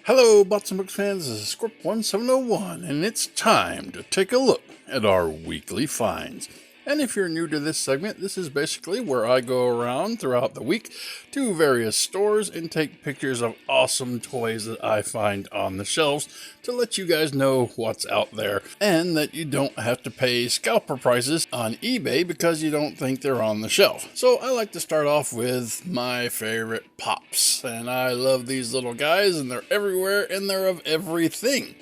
Hello, Bots and Books fans. This is Scorp1701, and it's time to take a look at our weekly finds. And if you're new to this segment, this is basically where I go around throughout the week to various stores and take pictures of awesome toys that I find on the shelves to let you guys know what's out there and that you don't have to pay scalper prices on eBay because you don't think they're on the shelf. So I like to start off with my favorite Pops, and I love these little guys, and they're everywhere and they're of everything.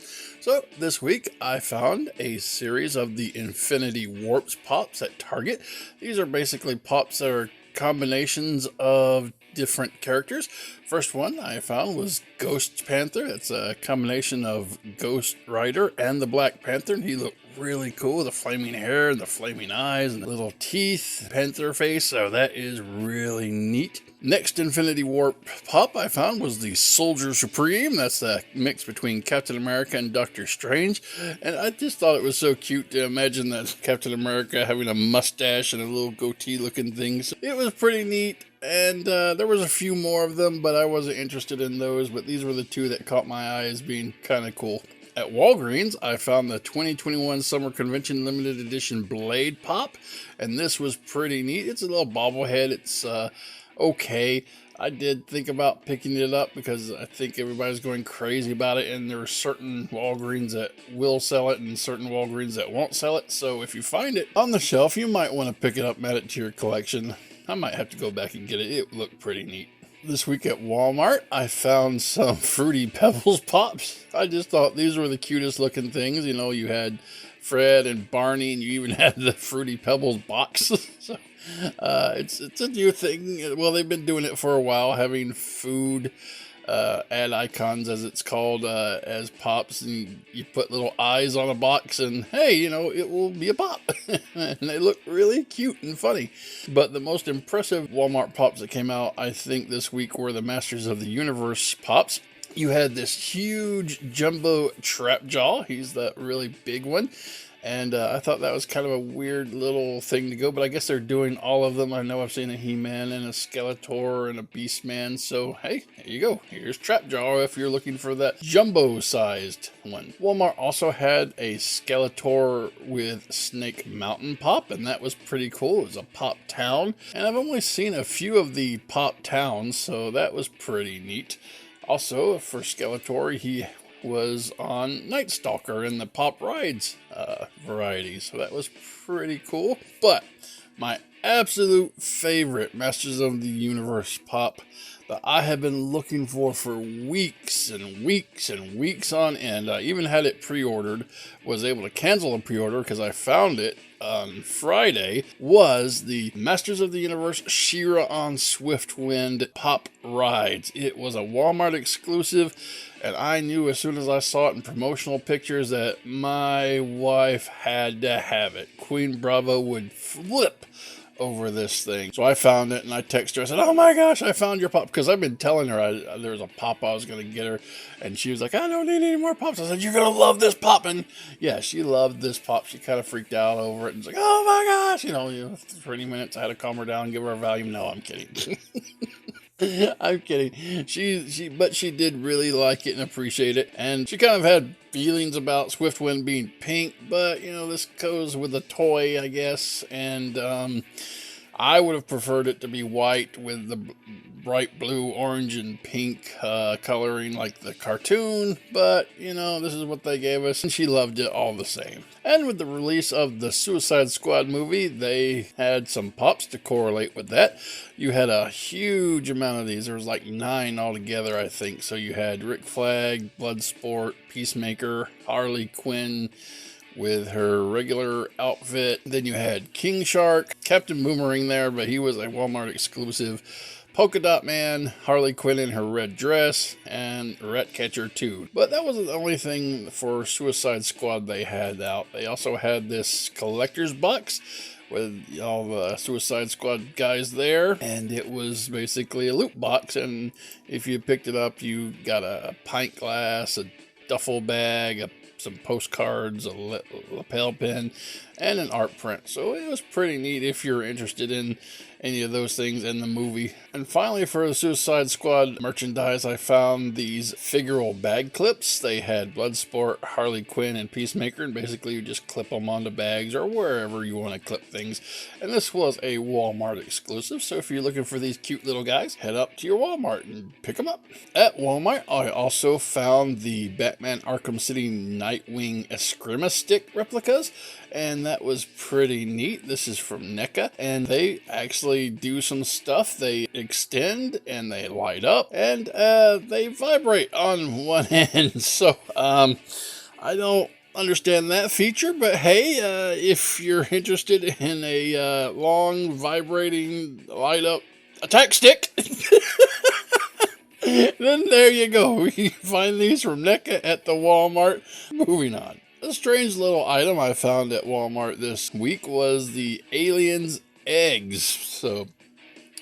So this week I found a series of the Infinity Warps Pops at Target. These are basically Pops that are combinations of different characters. First one I found was Ghost Panther. It's a combination of Ghost Rider and the Black Panther, and he looked really cool with the flaming hair and the flaming eyes and the little teeth, panther face, so that is really neat. Next Infinity Warp Pop I found was the Soldier Supreme. That's a mix between Captain America and Doctor Strange. And I just thought it was so cute to imagine that Captain America having a mustache and a little goatee looking thing. So it was pretty neat. And there was a few more of them, but I wasn't interested in those. But these were the two that caught my eye as being kind of cool. At Walgreens, I found the 2021 Summer Convention Limited Edition Blade Pop. And this was pretty neat. It's a little bobblehead. It's okay. I did think about picking it up because I think everybody's going crazy about it, and there are certain Walgreens that will sell it and certain Walgreens that won't sell it. So if you find it on the shelf, you might want to pick it up and add it to your collection. I might have to go back and get it. It looked pretty neat. This week at Walmart, I found some Fruity Pebbles Pops. I just thought these were the cutest looking things. You know, you had Fred and Barney, and you even had the Fruity Pebbles box. So it's a new thing. Well, they've been doing it for a while, having food ad icons, as it's called, as pops, and you put little eyes on a box, and hey, you know, it will be a pop. And they look really cute and funny. But the most impressive Walmart pops that came out, I think, this week were the Masters of the Universe pops. You had this huge jumbo trap jaw. He's that really big one. And I thought that was kind of a weird little thing to go, but I guess they're doing all of them. I know I've seen a He-Man and a Skeletor and a Beastman, so hey, there you go. Here's Trapjaw if you're looking for that jumbo-sized one. Walmart also had a Skeletor with Snake Mountain Pop, and that was pretty cool. It was a Pop Town, and I've only seen a few of the Pop Towns, so that was pretty neat. Also, for Skeletor, he was on Night Stalker in the Pop Rides variety, so that was pretty cool. But my absolute favorite Masters of the Universe Pop that I have been looking for weeks and weeks and weeks on end, I even had it pre-ordered, was able to cancel a pre-order because I found it on Friday, was the Masters of the Universe She-Ra on Swiftwind Pop Rides. It was a Walmart exclusive, and I knew as soon as I saw it in promotional pictures that my wife had to have it. Queen Bravo would flip over this thing. So I found it, and I texted her. I said, "Oh my gosh, I found your pop," because I've been telling her there was a pop I was going to get her, and she was like, "I don't need any more pops." I said, "You're going to love this pop." And yeah, she loved this pop. She kind of freaked out over it and was like, "Oh my gosh," you know, 20 minutes I had to calm her down and give her a Valium. No, I'm kidding. I'm kidding. But she did really like it and appreciate it. And she kind of had feelings about Swiftwind being pink, but you know, this goes with the toy, I guess. And I would have preferred it to be white with the bright blue, orange, and pink coloring like the cartoon, but you know, this is what they gave us, and she loved it all the same. And with the release of the Suicide Squad movie, they had some pops to correlate with that. You had a huge amount of these. There was like 9 altogether, I think. So you had Rick Flag, Bloodsport, Peacemaker, Harley Quinn with her regular outfit. Then you had King Shark, Captain Boomerang there, but he was a Walmart exclusive. Polka Dot Man, Harley Quinn in her red dress, and Ratcatcher 2. But that wasn't the only thing for Suicide Squad they had out. They also had this collector's box with all the Suicide Squad guys there, and it was basically a loot box, and if you picked it up, you got a pint glass, a duffel bag, some postcards, a lapel pin, and an art print. So it was pretty neat if you're interested in any of those things in the movie. And finally, for the Suicide Squad merchandise, I found these figural bag clips. They had Bloodsport, Harley Quinn, and Peacemaker, and basically you just clip them onto bags or wherever you want to clip things. And this was a Walmart exclusive, so if you're looking for these cute little guys, head up to your Walmart and pick them up. At Walmart, I also found the Batman Arkham City Nightwing Eskrima stick replicas, and that was pretty neat. This is from NECA, and they actually do some stuff. They extend and they light up, and they vibrate on one end. So I don't understand that feature, but hey, if you're interested in a long vibrating light up attack stick, then there you go. You can find these from NECA at the Walmart. Moving on. A strange little item I found at Walmart this week was the Aliens eggs. So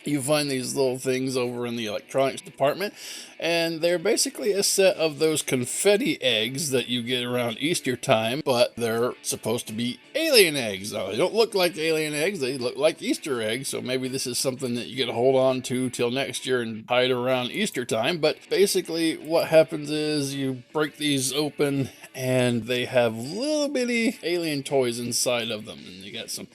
you find these little things over in the electronics department, and they're basically a set of those confetti eggs that you get around Easter time, but they're supposed to be alien eggs. Now, they don't look like alien eggs, they look like Easter eggs, so maybe this is something that you get to hold on to till next year and hide around Easter time. But basically what happens is you break these open and they have little bitty alien toys inside of them, and you got some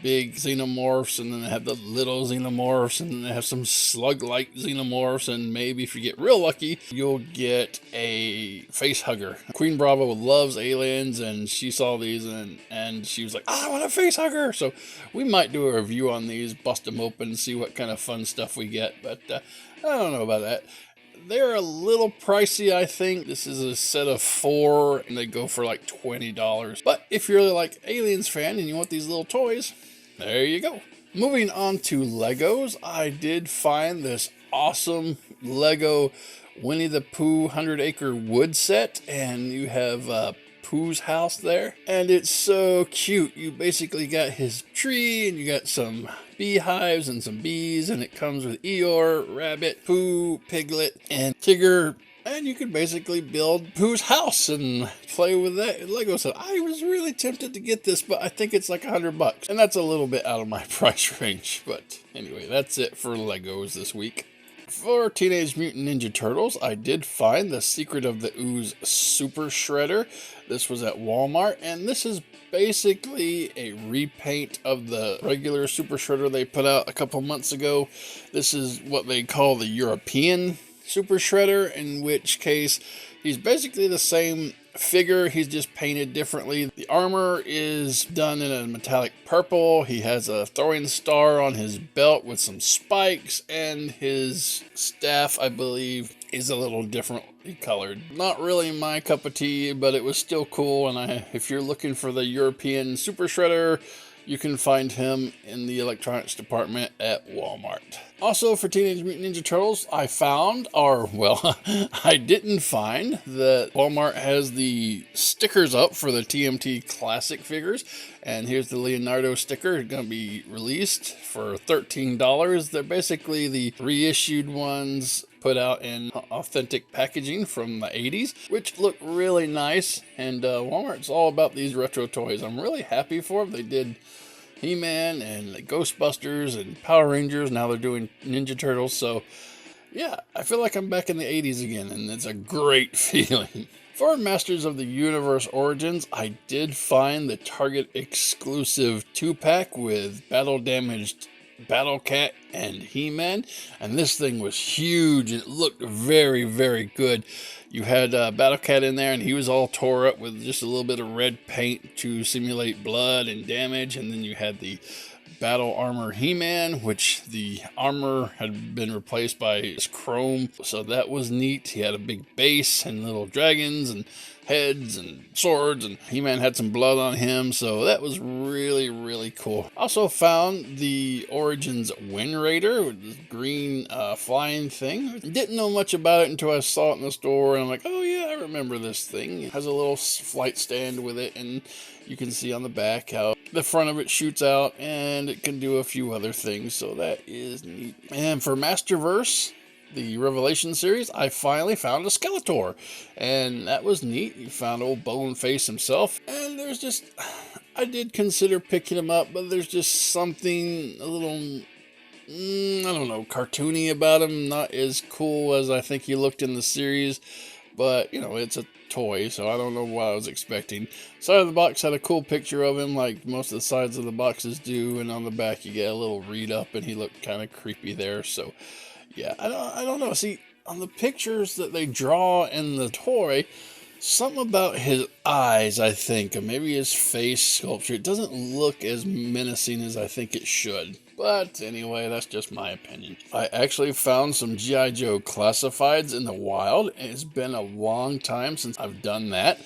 big xenomorphs, and then they have the little xenomorphs, and then they have some slug-like xenomorphs, and maybe if you get real lucky, you'll get a face hugger. Queen Bravo loves aliens, and she saw these, and she was like, I want a face hugger! So we might do a review on these, bust them open, and see what kind of fun stuff we get, but I don't know about that. They're a little pricey, I think. This is a set of 4, and they go for like $20. But if you're really like Aliens fan and you want these little toys, there you go. Moving on to Legos, I did find this awesome Lego Winnie the Pooh 100 Acre Wood set, and you have Pooh's house there, and it's so cute. You basically got his tree, and you got some beehives and some bees, and it comes with Eeyore, Rabbit, Pooh, Piglet, and Tigger. And you can basically build Pooh's house and play with that Lego set. I was really tempted to get this, but I think it's like $100. And that's a little bit out of my price range. But anyway, that's it for Legos this week. For Teenage Mutant Ninja Turtles, I did find the Secret of the Ooze Super Shredder. This was at Walmart, and this is basically a repaint of the regular Super Shredder they put out a couple months ago. This is what they call the European Super Shredder, in which case he's basically the same figure, he's just painted differently. The armor is done in a metallic purple. He has a throwing star on his belt with some spikes, and his staff, I believe, is a little differently colored. Not really my cup of tea, but it was still cool, and if you're looking for the European Super Shredder, you can find him in the electronics department at Walmart. Also, for Teenage Mutant Ninja Turtles, I found, or, well, I didn't find, that Walmart has the stickers up for the TMT Classic figures. And here's the Leonardo sticker. It's going to be released for $13. They're basically the reissued ones put out in authentic packaging from the 80s, which look really nice. And Walmart's all about these retro toys. I'm really happy for them. They did He-Man and the Ghostbusters and Power Rangers. Now they're doing Ninja Turtles. So yeah, I feel like I'm back in the 80s again, and it's a great feeling. For Masters of the Universe Origins, I did find the Target exclusive 2-pack with Battle Damaged Battle Cat and He-Man, and this thing was huge. It looked very, very good. You had Battle Cat in there, and he was all tore up with just a little bit of red paint to simulate blood and damage, and then you had the Battle Armor He-Man, which the armor had been replaced by chrome, so that was neat. He had a big base and little dragons and heads and swords, and He-Man had some blood on him, so that was really, really cool. Also found the Origins Wind Raider with this green flying thing. Didn't know much about it until I saw it in the store, and I'm like, oh yeah, I remember this thing. It has a little flight stand with it, and you can see on the back how the front of it shoots out, and it can do a few other things, so that is neat. And for Masterverse, the Revelation series, I finally found a Skeletor, and that was neat. You found old Boneface himself, and there's just, I did consider picking him up, but there's just something a little I don't know, cartoony about him. Not as cool as I think he looked in the series, but it's a toy, so I don't know what I was expecting. Side of the box had a cool picture of him, like most of the sides of the boxes do, and on the back you get a little read up, and he looked kind of creepy there. So yeah, I don't know. See, on the pictures that they draw in the toy, something about his eyes, I think, and maybe his face sculpture, it doesn't look as menacing as I think it should. But anyway, that's just my opinion. I actually found some G.I. Joe classifieds in the wild. It's been a long time since I've done that.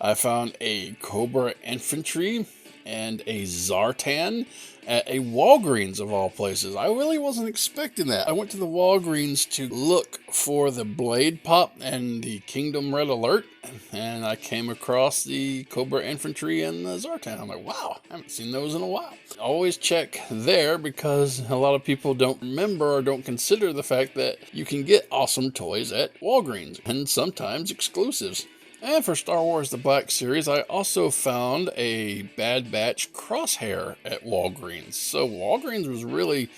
I found a Cobra Infantry and a Zartan at a Walgreens of all places. I really wasn't expecting that. I went to the Walgreens to look for the Blade Pop and the Kingdom Red Alert, and I came across the Cobra Infantry and the Zartan. I'm like, wow, I haven't seen those in a while. Always check there because a lot of people don't remember or don't consider the fact that you can get awesome toys at Walgreens, and sometimes exclusives. And for Star Wars The Black Series, I also found a Bad Batch Crosshair at Walgreens. So Walgreens was really,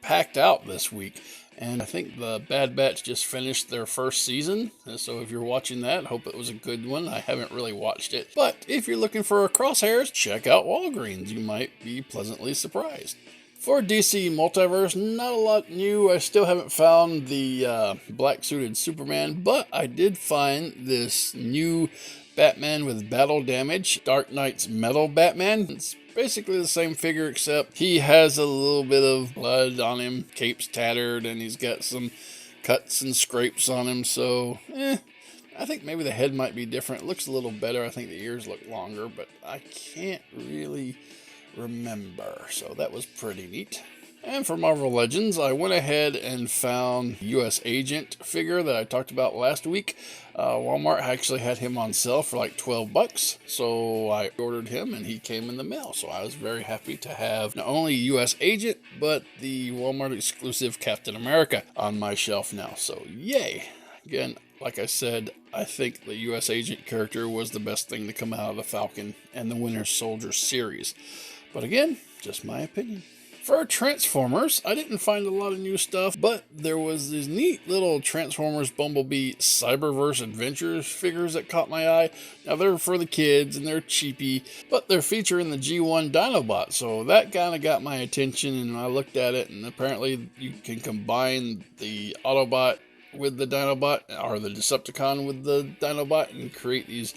packed out this week. And I think the Bad Batch just finished their first season. So if you're watching that, I hope it was a good one. I haven't really watched it. But if you're looking for a Crosshairs, check out Walgreens. You might be pleasantly surprised. For DC Multiverse, not a lot new. I still haven't found the black suited Superman, but I did find this new Batman with battle damage, Dark Knight's Metal Batman. It's basically the same figure, except he has a little bit of blood on him, cape's tattered, and he's got some cuts and scrapes on him, so I think maybe the head might be different. It looks a little better. I think the ears look longer, but I can't really remember, so that was pretty neat. And for Marvel Legends, I went ahead and found US Agent figure that I talked about last week. Walmart actually had him on sale for like $12, so I ordered him and he came in the mail. So I was very happy to have not only US Agent, but the Walmart exclusive Captain America on my shelf now. So yay! Again, like I said, I think the US Agent character was the best thing to come out of the Falcon and the Winter Soldier series. But again, just my opinion. For Transformers, I didn't find a lot of new stuff, but there was these neat little Transformers Bumblebee Cyberverse Adventures figures that caught my eye. Now, they're for the kids, and they're cheapy, but they're featuring the G1 Dinobot, so that kind of got my attention, and I looked at it, and apparently you can combine the Autobot with the Dinobot, or the Decepticon with the Dinobot, and create these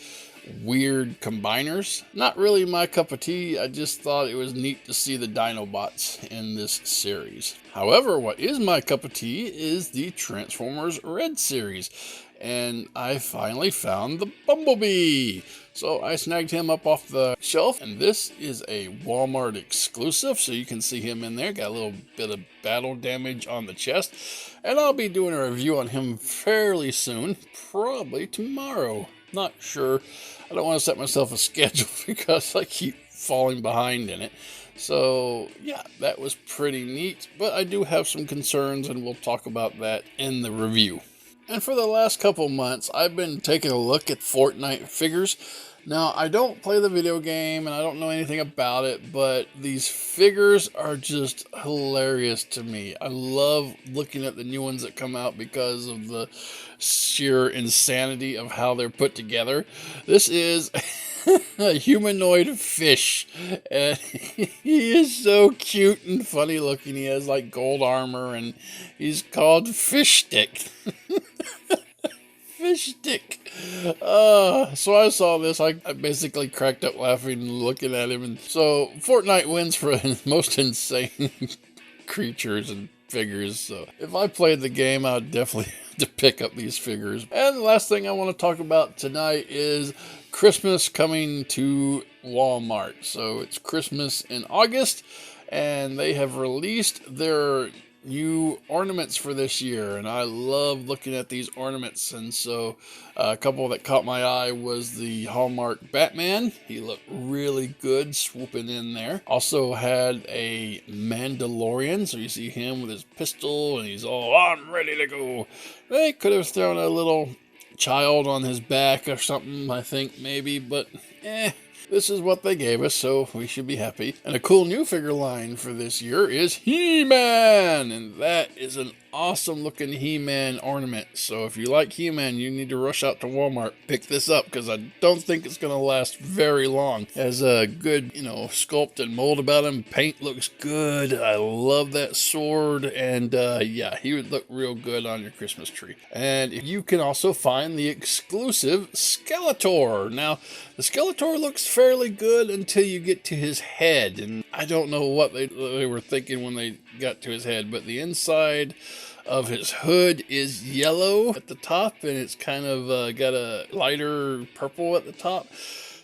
weird combiners. Not really my cup of tea. I just thought it was neat to see the Dinobots in this series. However, what is my cup of tea is the Transformers Red series. And I finally found the Bumblebee. So I snagged him up off the shelf, and this is a Walmart exclusive, so you can see him in there. Got a little bit of battle damage on the chest, and I'll be doing a review on him fairly soon, probably tomorrow. Not sure. I don't want to set myself a schedule because I keep falling behind in it. So yeah, that was pretty neat, but I do have some concerns, and we'll talk about that in the review. And for the last couple months, I've been taking a look at Fortnite figures. Now, I don't play the video game, and I don't know anything about it, but these figures are just hilarious to me. I love looking at the new ones that come out because of the sheer insanity of how they're put together. This is a humanoid fish, and he is so cute and funny looking. He has like gold armor, and he's called Fish Stick. Fish Stick. So I saw this. I basically cracked up laughing looking at him. And so Fortnite wins for most insane creatures and figures. So if I played the game, I would definitely have to pick up these figures. And the last thing I want to talk about tonight is Christmas coming to Walmart. So it's Christmas in August, and they have released their new ornaments for this year, and I love looking at these ornaments. And so a couple that caught my eye was the Hallmark Batman. He looked really good swooping in there. Also had a Mandalorian, so you see him with his pistol and he's all, I'm ready to go. They could have thrown a little child on his back or something, I think, maybe, but this is what they gave us, so we should be happy. And a cool new figure line for this year is He-Man, and that is an awesome looking He-Man ornament. So if you like He-Man, you need to rush out to Walmart, pick this up, because I don't think it's going to last very long. It has a good, sculpt and mold about him. Paint looks good. I love that sword, and yeah, he would look real good on your Christmas tree. And you can also find the exclusive Skeletor. Now, the Skeletor looks fairly good until you get to his head, and I don't know what they were thinking when they got to his head, but the inside of his hood is yellow at the top, and it's kind of got a lighter purple at the top.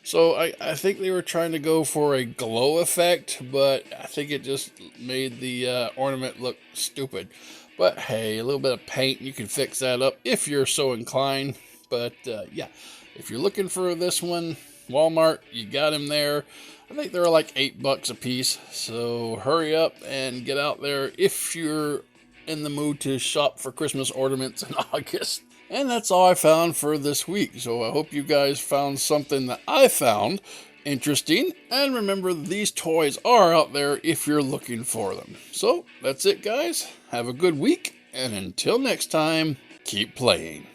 So I think they were trying to go for a glow effect, but I think it just made the ornament look stupid. But hey, a little bit of paint, you can fix that up if you're so inclined. But yeah, if you're looking for this one, Walmart, you got him there. I think they're like $8 a piece. So hurry up and get out there if you're in the mood to shop for Christmas ornaments in August. And that's all I found for this week. So I hope you guys found something that I found interesting. And remember, these toys are out there if you're looking for them. So that's it, guys. Have a good week. And until next time, keep playing.